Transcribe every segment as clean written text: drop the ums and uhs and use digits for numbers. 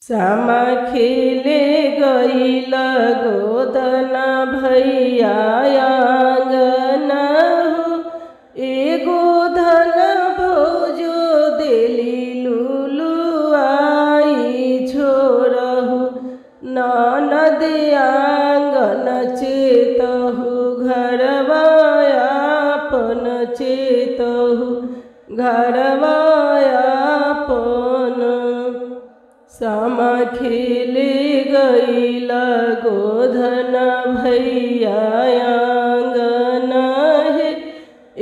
सामा खेले गईल गोदना भैया आंगना हो। एगो धन भोजो देली लुलु आई छोड़हु। ननद आंगन चेतहु घरवा आपन चेतहु घरवा आपन। सामा खेले गईल गोधना भैया आंगना हे।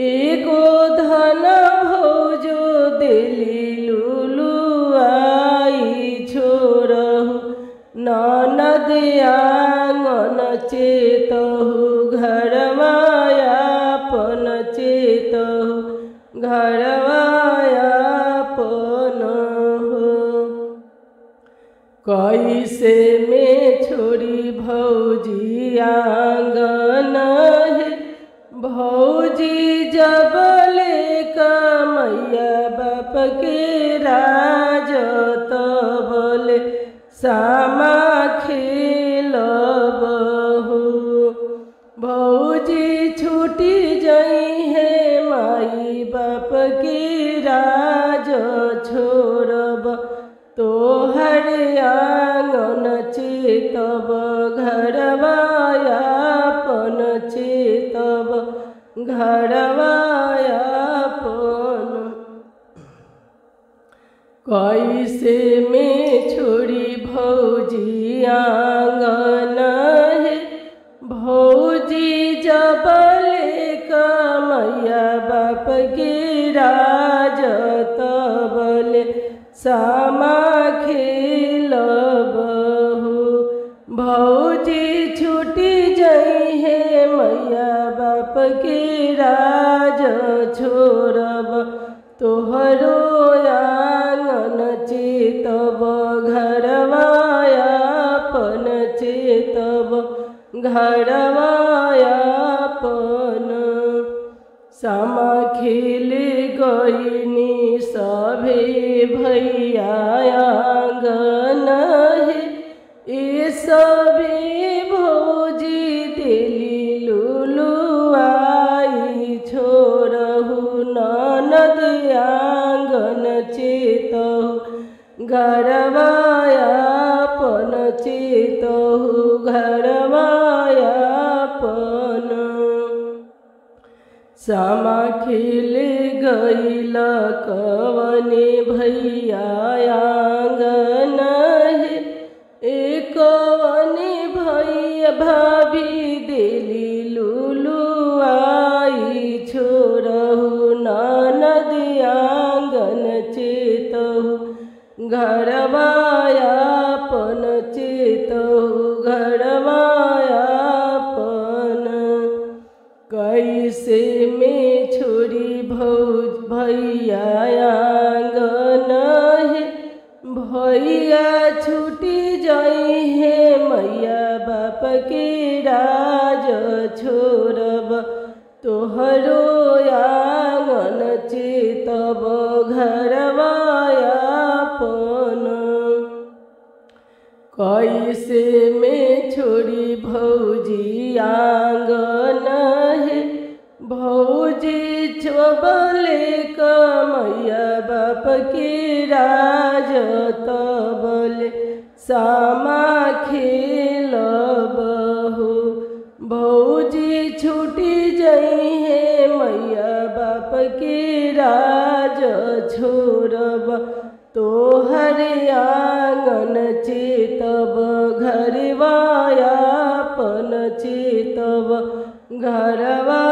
एगो धन भोजो देली लुलु आई छोड़हु। ननद आंगन चेतहु घरवा आपन चेतहु घरवा आपन हो। कैसे में छोड़ी भौजी आंगन है। भौजी जबले कमैया बाप के राज तबले सामा खेलब हो। भौजी छूटी जई है माई बाप की राज छोड़ब। तोहर आंगन चेतब घरवा आपन चेतब घरवा आपन। कैसे में छोड़ी भौजी आंगन है। भौजी जबले कमैया बाप की राज तबले सामा खेलब हो। भौजी छूटी जई है मैया बाप के राज छोड़ब। तोहरो आंगन चेतब घरवा आपन चेतब घरवा आपन। सामा खेले गईनी सभे भैया आंगन है। ए सभे भौजी देली लुलु आई छोड़हु। ननद आंगन चेतहु घरवा आपन चेतहु घरवा आपन। सामा खेले गईल कवने भैया आंगन है। ए कवने भैया भाभी देली लुलु आई छोड़हु। ननद आंगन चेतहु घरवा आपन चेतहु घरवा आपन। कैसे में छोड़ी भैया आंगन है। भैया छूटी जाई है मैया बाप के राज छोड़ब। तोहरो आंगन चेतब घरवा आपन। कैसे में छोड़ी भौजी आंगन है। भौजी छबले कमैया बाप के राज तबले सामा खेलब हो। भौजी छूटी जई है मैया बाप के राज छोड़ब। तोहर आंगन चेतब घरवा आपन चेतब घरवा